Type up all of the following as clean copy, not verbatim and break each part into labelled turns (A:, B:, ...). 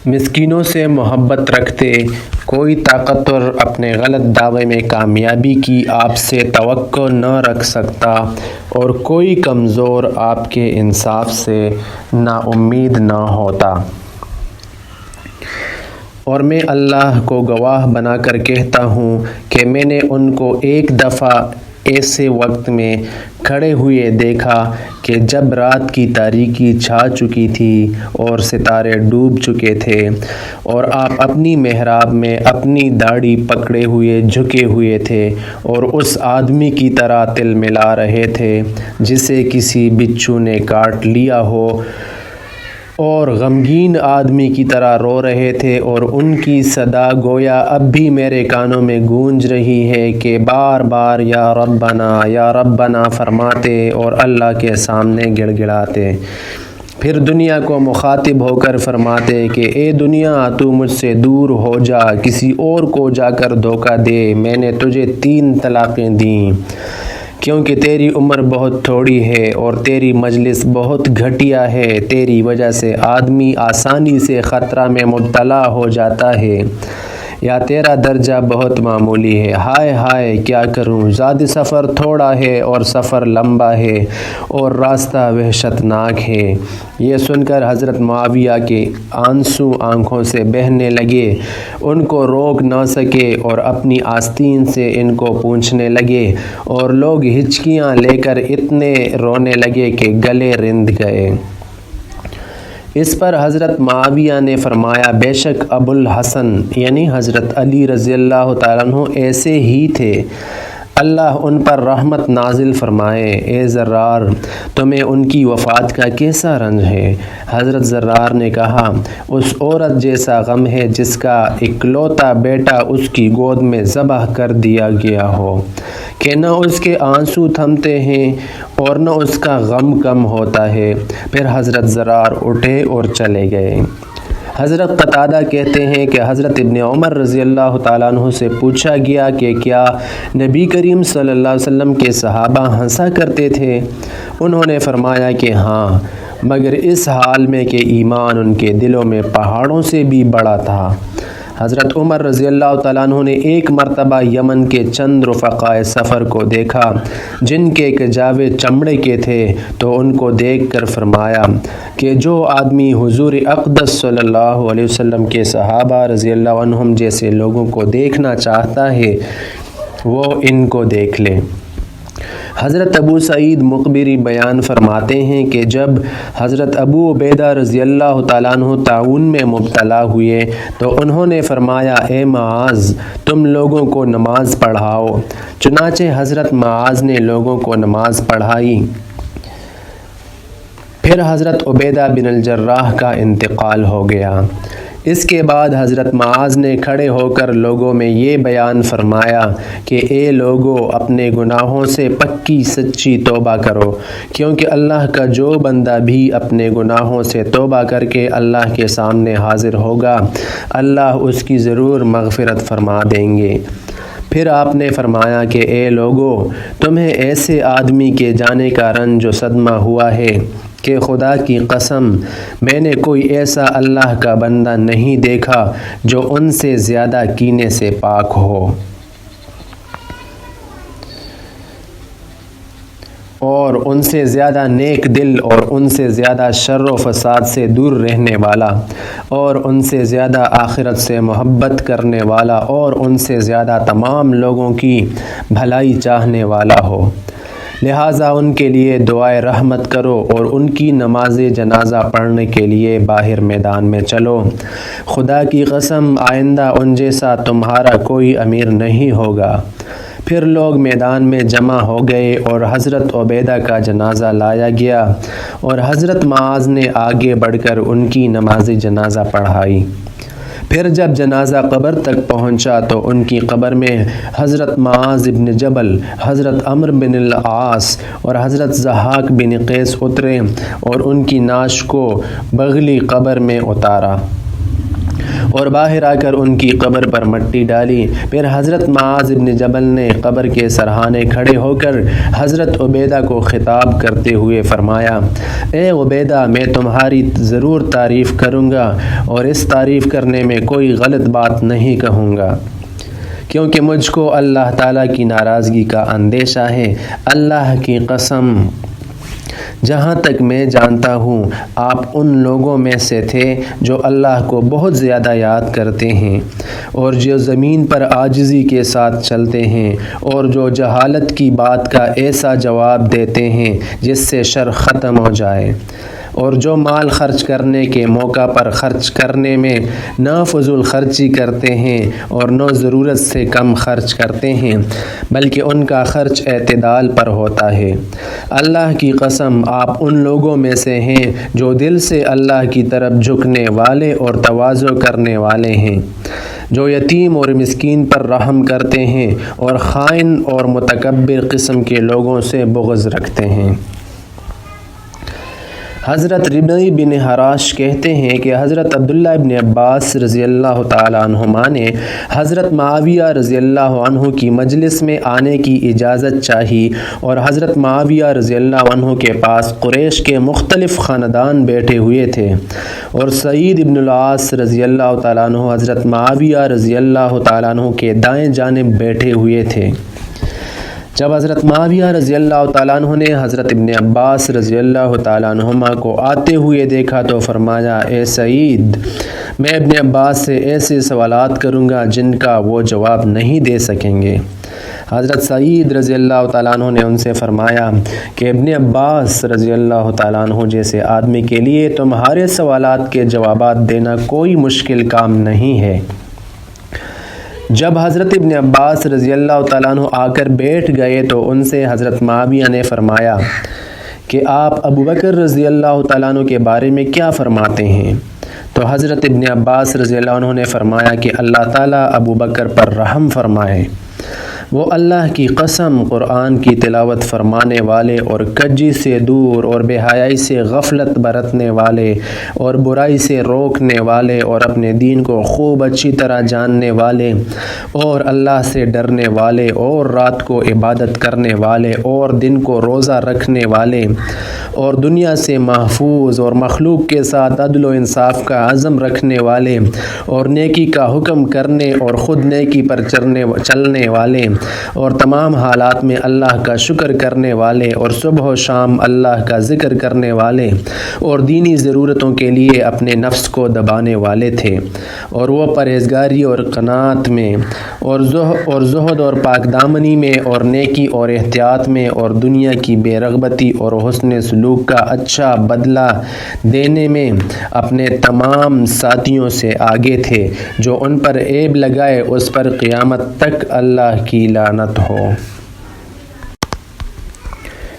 A: مسکینوں سے محبت رکھتے کوئی طاقتور اپنے غلط دعوے میں کامیابی کی آپ سے توقع نہ رکھ سکتا اور کوئی کمزور آپ کے انصاف سے نا امید نہ ہوتا۔ اور میں اللہ کو گواہ بنا کر کہتا ہوں کہ میں نے ان کو ایک دفعہ ایسے وقت میں کھڑے ہوئے دیکھا کہ جب رات کی تاریکی چھا چکی تھی اور ستارے ڈوب چکے تھے، اور آپ اپنی محراب میں اپنی داڑھی پکڑے ہوئے جھکے ہوئے تھے اور اس آدمی کی طرح تل ملا رہے تھے جسے کسی بچھو نے کاٹ لیا ہو، اور غمگین آدمی کی طرح رو رہے تھے، اور ان کی صدا گویا اب بھی میرے کانوں میں گونج رہی ہے کہ بار بار یا ربنا فرماتے اور اللہ کے سامنے گڑ گڑاتے۔ پھر دنیا کو مخاطب ہو کر فرماتے کہ اے دنیا، تو مجھ سے دور ہو جا، کسی اور کو جا کر دھوکہ دے، میں نے تجھے 3 طلاقیں دیں، کیونکہ تیری عمر بہت تھوڑی ہے اور تیری مجلس بہت گھٹیا ہے، تیری وجہ سے آدمی آسانی سے خطرہ میں مبتلا ہو جاتا ہے، یا تیرا درجہ بہت معمولی ہے۔ ہائے ہائے کیا کروں، زاد سفر تھوڑا ہے اور سفر لمبا ہے اور راستہ وحشتناک ہے۔ یہ سن کر حضرت معاویہ کے آنسو آنکھوں سے بہنے لگے، ان کو روک نہ سکے اور اپنی آستین سے ان کو پوچھنے لگے، اور لوگ ہچکیاں لے کر اتنے رونے لگے کہ گلے رند گئے۔ اس پر حضرت معاویہ نے فرمایا، بے شک ابو الحسن یعنی حضرت علی رضی اللہ تعالیٰ عنہ ایسے ہی تھے، اللہ ان پر رحمت نازل فرمائے۔ اے زرار، تمہیں ان کی وفات کا کیسا رنج ہے؟ حضرت زرار نے کہا، اس عورت جیسا غم ہے جس کا اکلوتا بیٹا اس کی گود میں ذبح کر دیا گیا ہو، کہ نہ اس کے آنسو تھمتے ہیں اور نہ اس کا غم کم ہوتا ہے۔ پھر حضرت زرار اٹھے اور چلے گئے۔ حضرت قتادہ کہتے ہیں کہ حضرت ابن عمر رضی اللہ تعالیٰ عنہ سے پوچھا گیا کہ کیا نبی کریم صلی اللہ علیہ وسلم کے صحابہ ہنسا کرتے تھے؟ انہوں نے فرمایا کہ ہاں، مگر اس حال میں کہ ایمان ان کے دلوں میں پہاڑوں سے بھی بڑا تھا۔ حضرت عمر رضی اللہ تعالیٰ عنہ نے ایک مرتبہ یمن کے چند رفقائے سفر کو دیکھا جن کے کجاوے چمڑے کے تھے، تو ان کو دیکھ کر فرمایا کہ جو آدمی حضور اقدس صلی اللہ علیہ وسلم کے صحابہ رضی اللہ عنہم جیسے لوگوں کو دیکھنا چاہتا ہے وہ ان کو دیکھ لے۔ حضرت ابو سعید مقبری بیان فرماتے ہیں کہ جب حضرت ابو عبیدہ رضی اللہ تعالیٰ عنہ طاعون میں مبتلا ہوئے تو انہوں نے فرمایا، اے معاذ، تم لوگوں کو نماز پڑھاؤ۔ چنانچہ حضرت معاذ نے لوگوں کو نماز پڑھائی۔ پھر حضرت عبیدہ بن الجراح کا انتقال ہو گیا۔ اس کے بعد حضرت معاذ نے کھڑے ہو کر لوگوں میں یہ بیان فرمایا کہ اے لوگو، اپنے گناہوں سے پکی سچی توبہ کرو، کیونکہ اللہ کا جو بندہ بھی اپنے گناہوں سے توبہ کر کے اللہ کے سامنے حاضر ہوگا، اللہ اس کی ضرور مغفرت فرما دیں گے۔ پھر آپ نے فرمایا کہ اے لوگو، تمہیں ایسے آدمی کے جانے کا رنج و صدمہ ہوا ہے کہ خدا کی قسم میں نے کوئی ایسا اللہ کا بندہ نہیں دیکھا جو ان سے زیادہ کینے سے پاک ہو اور ان سے زیادہ نیک دل اور ان سے زیادہ شر و فساد سے دور رہنے والا اور ان سے زیادہ آخرت سے محبت کرنے والا اور ان سے زیادہ تمام لوگوں کی بھلائی چاہنے والا ہو۔ لہٰذا ان کے لیے دعائے رحمت کرو اور ان کی نماز جنازہ پڑھنے کے لیے باہر میدان میں چلو۔ خدا کی قسم آئندہ ان جیسا تمہارا کوئی امیر نہیں ہوگا۔ پھر لوگ میدان میں جمع ہو گئے اور حضرت عبیدہ کا جنازہ لایا گیا اور حضرت معاذ نے آگے بڑھ کر ان کی نماز جنازہ پڑھائی۔ پھر جب جنازہ قبر تک پہنچا تو ان کی قبر میں حضرت معاذ بن جبل، حضرت عمرو بن العاص اور حضرت ضحاک بن قیس اترے اور ان کی نعش کو بغلی قبر میں اتارا اور باہر آ کر ان کی قبر پر مٹی ڈالی۔ پھر حضرت معاذ بن جبل نے قبر کے سرہانے کھڑے ہو کر حضرت عبیدہ کو خطاب کرتے ہوئے فرمایا، اے عبیدہ، میں تمہاری ضرور تعریف کروں گا اور اس تعریف کرنے میں کوئی غلط بات نہیں کہوں گا، کیونکہ مجھ کو اللہ تعالیٰ کی ناراضگی کا اندیشہ ہے۔ اللہ کی قسم، جہاں تک میں جانتا ہوں آپ ان لوگوں میں سے تھے جو اللہ کو بہت زیادہ یاد کرتے ہیں اور جو زمین پر عاجزی کے ساتھ چلتے ہیں اور جو جہالت کی بات کا ایسا جواب دیتے ہیں جس سے شر ختم ہو جائے، اور جو مال خرچ کرنے کے موقع پر خرچ کرنے میں نہ فضول خرچی کرتے ہیں اور نہ ضرورت سے کم خرچ کرتے ہیں، بلکہ ان کا خرچ اعتدال پر ہوتا ہے۔ اللہ کی قسم، آپ ان لوگوں میں سے ہیں جو دل سے اللہ کی طرف جھکنے والے اور تواضع کرنے والے ہیں، جو یتیم اور مسکین پر رحم کرتے ہیں اور خائن اور متکبر قسم کے لوگوں سے بغض رکھتے ہیں۔ حضرت ربعی بن حراش کہتے ہیں کہ حضرت عبداللہ ابن عباس رضی اللہ تعالیٰ عنہما نے حضرت معاویہ رضی اللہ عنہ کی مجلس میں آنے کی اجازت چاہی، اور حضرت معاویہ رضی اللہ عنہ کے پاس قریش کے مختلف خاندان بیٹھے ہوئے تھے، اور سعید ابن العاص رضی اللہ تعالیٰ عنہ حضرت معاویہ رضی اللہ تعالیٰ عنہ کے دائیں جانب بیٹھے ہوئے تھے۔ جب حضرت معاویہ رضی اللہ تعالیٰ عنہ نے حضرت ابن عباس رضی اللہ تعالیٰ عنہما کو آتے ہوئے دیکھا تو فرمایا، اے سعید، میں ابن عباس سے ایسے سوالات کروں گا جن کا وہ جواب نہیں دے سکیں گے۔ حضرت سعید رضی اللہ تعالیٰ عنہ نے ان سے فرمایا کہ ابن عباس رضی اللہ تعالیٰ عنہ جیسے آدمی کے لیے تمہارے سوالات کے جوابات دینا کوئی مشکل کام نہیں ہے۔ جب حضرت ابن عباس رضی اللہ تعالیٰ عنہ آ کر بیٹھ گئے تو ان سے حضرت معاویہ نے فرمایا کہ آپ ابو بکر رضی اللہ تعالیٰ عنہ کے بارے میں کیا فرماتے ہیں؟ تو حضرت ابن عباس رضی اللہ عنہ نے فرمایا کہ اللہ تعالیٰ ابو بکر پر رحم فرمائے، وہ اللہ کی قسم قرآن کی تلاوت فرمانے والے اور کجی سے دور اور بے حیائی سے غفلت برتنے والے اور برائی سے روکنے والے اور اپنے دین کو خوب اچھی طرح جاننے والے اور اللہ سے ڈرنے والے اور رات کو عبادت کرنے والے اور دن کو روزہ رکھنے والے اور دنیا سے محفوظ اور مخلوق کے ساتھ عدل و انصاف کا عزم رکھنے والے اور نیکی کا حکم کرنے اور خود نیکی پر چلنے والے اور تمام حالات میں اللہ کا شکر کرنے والے اور صبح و شام اللہ کا ذکر کرنے والے اور دینی ضرورتوں کے لیے اپنے نفس کو دبانے والے تھے، اور وہ پرہیزگاری اور قناعت میں اور زہد اور پاک دامنی میں اور نیکی اور احتیاط میں اور دنیا کی بے رغبتی اور حسن سلوک کا اچھا بدلہ دینے میں اپنے تمام ساتھیوں سے آگے تھے۔ جو ان پر عیب لگائے اس پر قیامت تک اللہ کی لعنت ہو۔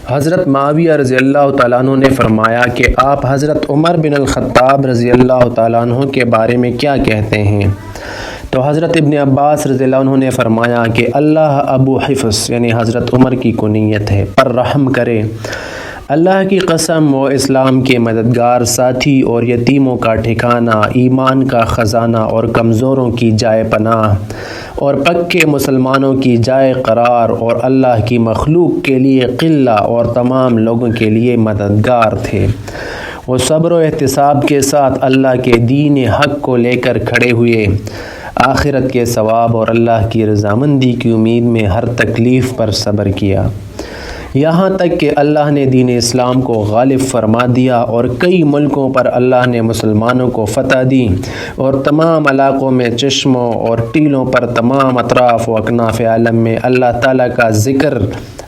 A: حضرت معاویہ رضی اللہ تعالیٰ عنہ نے فرمایا کہ آپ حضرت عمر بن الخطاب رضی اللہ تعالیٰ عنہ کے بارے میں کیا کہتے ہیں؟ تو حضرت ابن عباس رضی اللہ عنہ نے فرمایا کہ اللہ ابو حفص یعنی حضرت عمر کی کنیت ہے، پر رحم کرے۔ اللہ کی قسم، وہ اسلام کے مددگار ساتھی اور یتیموں کا ٹھکانہ، ایمان کا خزانہ اور کمزوروں کی جائے پناہ اور پکے مسلمانوں کی جائے قرار اور اللہ کی مخلوق کے لیے قلہ اور تمام لوگوں کے لیے مددگار تھے۔ وہ صبر و احتساب کے ساتھ اللہ کے دین حق کو لے کر کھڑے ہوئے، آخرت کے ثواب اور اللہ کی رضامندی کی امید میں ہر تکلیف پر صبر کیا، یہاں تک کہ اللہ نے دین اسلام کو غالب فرما دیا اور کئی ملکوں پر اللہ نے مسلمانوں کو فتح دی اور تمام علاقوں میں چشموں اور ٹیلوں پر تمام اطراف و اکناف عالم میں اللہ تعالیٰ کا ذکر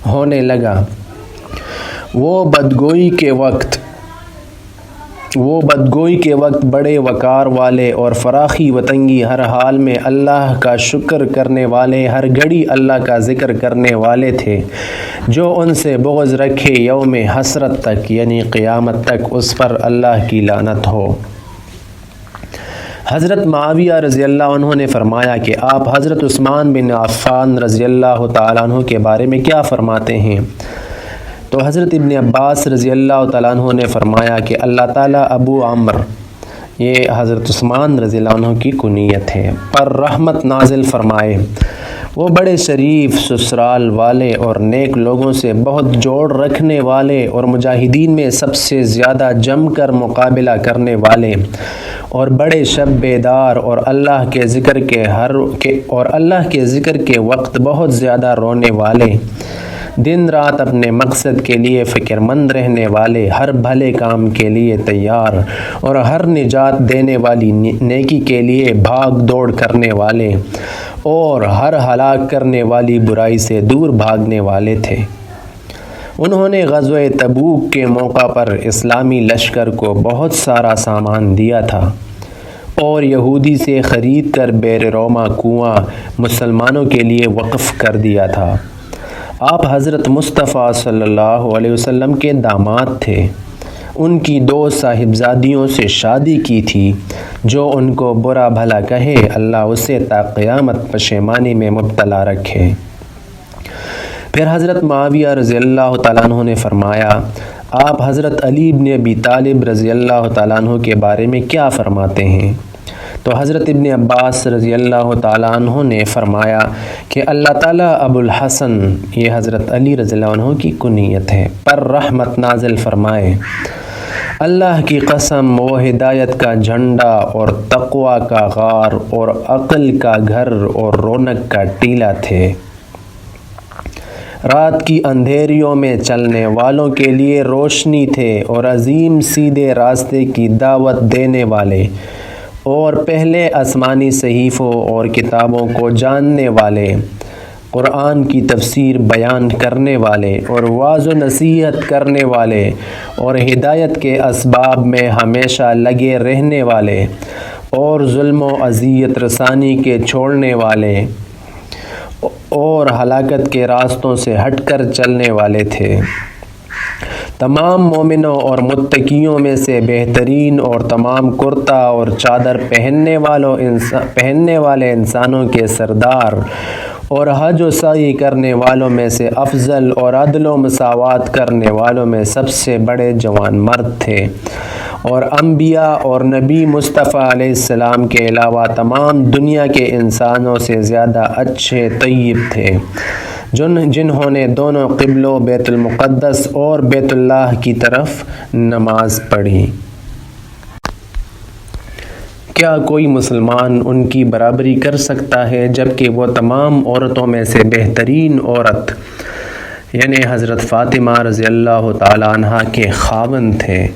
A: ہونے لگا۔ وہ بدگوئی کے وقت بڑے وقار والے اور فراخی و تنگی ہر حال میں اللہ کا شکر کرنے والے، ہر گھڑی اللہ کا ذکر کرنے والے تھے۔ جو ان سے بغض رکھے یوم حسرت تک یعنی قیامت تک اس پر اللہ کی لعنت ہو۔ حضرت معاویہ رضی اللہ عنہ نے فرمایا کہ آپ حضرت عثمان بن عفان رضی اللہ تعالیٰ عنہ کے بارے میں کیا فرماتے ہیں؟ تو حضرت ابن عباس رضی اللہ تعالیٰ عنہ نے فرمایا کہ اللہ تعالیٰ ابو عمر یہ حضرت عثمان رضی اللہ عنہ کی کنیت ہے۔ پر رحمت نازل فرمائے، وہ بڑے شریف سسرال والے اور نیک لوگوں سے بہت جوڑ رکھنے والے اور مجاہدین میں سب سے زیادہ جم کر مقابلہ کرنے والے اور بڑے شب بیدار اور اللہ کے ذکر کے وقت بہت زیادہ رونے والے، دن رات اپنے مقصد کے لیے فکر مند رہنے والے، ہر بھلے کام کے لیے تیار اور ہر نجات دینے والی نیکی کے لیے بھاگ دوڑ کرنے والے اور ہر ہلاک کرنے والی برائی سے دور بھاگنے والے تھے۔ انہوں نے غزوہ تبوک کے موقع پر اسلامی لشکر کو بہت سارا سامان دیا تھا اور یہودی سے خرید کر بیر روما کنواں مسلمانوں کے لیے وقف کر دیا تھا۔ آپ حضرت مصطفیٰ صلی اللہ علیہ وسلم کے داماد تھے۔ ان کی 2 صاحبزادیوں سے شادی کی تھی۔ جو ان کو برا بھلا کہے اللہ اسے تا قیامت پشیمانی میں مبتلا رکھے۔ پھر حضرت معاویہ رضی اللہ تعالیٰ عنہ نے فرمایا، آپ حضرت علی بن ابی طالب رضی اللہ تعالیٰ عنہ کے بارے میں کیا فرماتے ہیں؟ تو حضرت ابن عباس رضی اللہ تعالیٰ عنہ نے فرمایا کہ اللہ تعالیٰ ابو الحسن، یہ حضرت علی رضی اللہ عنہ کی کنیت ہے، پر رحمت نازل فرمائے، اللہ کی قسم وہ ہدایت کا جھنڈا اور تقوی کا غار اور عقل کا گھر اور رونق کا ٹیلہ تھے۔ رات کی اندھیریوں میں چلنے والوں کے لیے روشنی تھے اور عظیم سیدھے راستے کی دعوت دینے والے اور پہلے آسمانی صحیفوں اور کتابوں کو جاننے والے، قرآن کی تفسیر بیان کرنے والے اور واعظ و نصیحت کرنے والے اور ہدایت کے اسباب میں ہمیشہ لگے رہنے والے اور ظلم و اذیت رسانی کے چھوڑنے والے اور ہلاکت کے راستوں سے ہٹ کر چلنے والے تھے۔ تمام مومنوں اور متقیوں میں سے بہترین اور تمام کرتا اور چادر پہننے والے انسانوں کے سردار اور حج و سعی کرنے والوں میں سے افضل اور عدل و مساوات کرنے والوں میں سب سے بڑے جوان مرد تھے، اور انبیاء اور نبی مصطفیٰ علیہ السلام کے علاوہ تمام دنیا کے انسانوں سے زیادہ اچھے طیب تھے، جنہوں نے دونوں قبلوں بیت المقدس اور بیت اللہ کی طرف نماز پڑھی۔ کیا کوئی مسلمان ان کی برابری کر سکتا ہے جبکہ وہ تمام عورتوں میں سے بہترین عورت یعنی حضرت فاطمہ رضی اللہ تعالیٰ عنہ کے خاوند تھے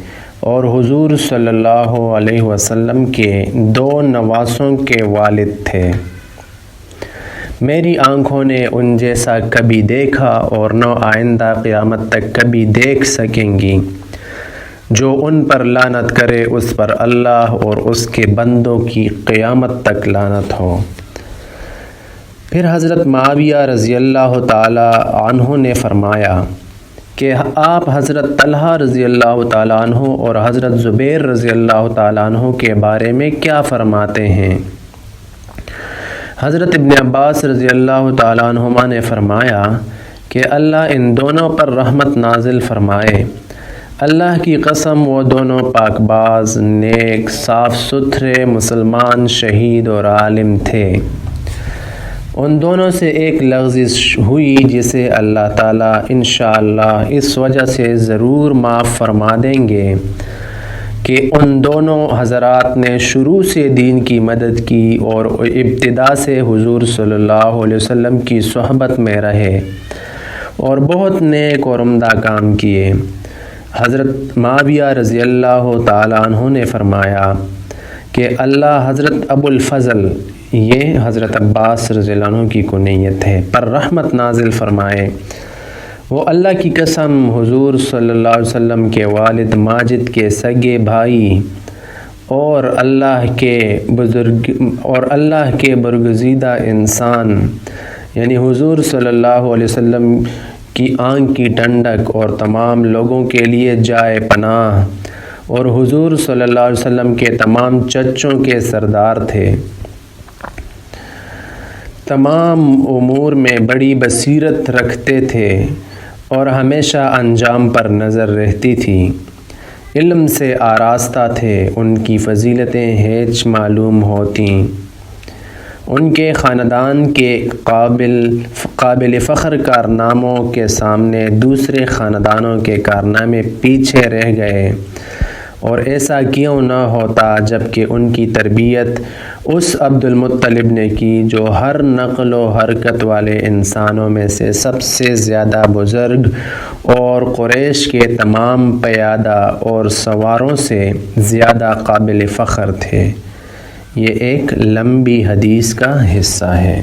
A: اور حضور صلی اللہ علیہ وسلم کے 2 نواسوں کے والد تھے؟ میری آنکھوں نے ان جیسا کبھی دیکھا اور نہ آئندہ قیامت تک کبھی دیکھ سکیں گی۔ جو ان پر لعنت کرے اس پر اللہ اور اس کے بندوں کی قیامت تک لعنت ہو۔ پھر حضرت معاویہ رضی اللہ تعالی عنہ نے فرمایا کہ آپ حضرت طلحہ رضی اللہ تعالیٰ عنہ اور حضرت زبیر رضی اللہ تعالیٰ عنہ کے بارے میں کیا فرماتے ہیں؟ حضرت ابن عباس رضی اللہ تعالیٰ عنہما نے فرمایا کہ اللہ ان دونوں پر رحمت نازل فرمائے، اللہ کی قسم وہ دونوں پاک باز، نیک، صاف ستھرے مسلمان، شہید اور عالم تھے۔ ان دونوں سے ایک لغزش ہوئی جسے اللہ تعالیٰ انشاءاللہ اس وجہ سے ضرور معاف فرما دیں گے کہ ان دونوں حضرات نے شروع سے دین کی مدد کی اور ابتدا سے حضور صلی اللہ علیہ وسلم کی صحبت میں رہے اور بہت نیک اور عمدہ کام کیے۔ حضرت معاویہ رضی اللہ تعالیٰ عنہ نے فرمایا کہ اللہ حضرت ابو الفضل، یہ حضرت عباس رضی اللہ عنہ کی کنیت ہے، پر رحمت نازل فرمائے، وہ اللہ کی قسم حضور صلی اللہ علیہ وسلم کے والد ماجد کے سگے بھائی اور اللہ کے برگزیدہ انسان یعنی حضور صلی اللہ علیہ وسلم کی آنکھ کی ٹھنڈک اور تمام لوگوں کے لیے جائے پناہ اور حضور صلی اللہ علیہ وسلم کے تمام چچوں کے سردار تھے۔ تمام امور میں بڑی بصیرت رکھتے تھے اور ہمیشہ انجام پر نظر رہتی تھی۔ علم سے آراستہ تھے، ان کی فضیلتیں ہیچ معلوم ہوتیں۔ ان کے خاندان کے قابل فخر کارناموں کے سامنے دوسرے خاندانوں کے کارنامے پیچھے رہ گئے، اور ایسا کیوں نہ ہوتا جب کہ ان کی تربیت اس عبد المطلب نے کی جو ہر نقل و حرکت والے انسانوں میں سے سب سے زیادہ بزرگ اور قریش کے تمام پیادہ اور سواروں سے زیادہ قابل فخر تھے۔ یہ ایک لمبی حدیث کا حصہ ہے۔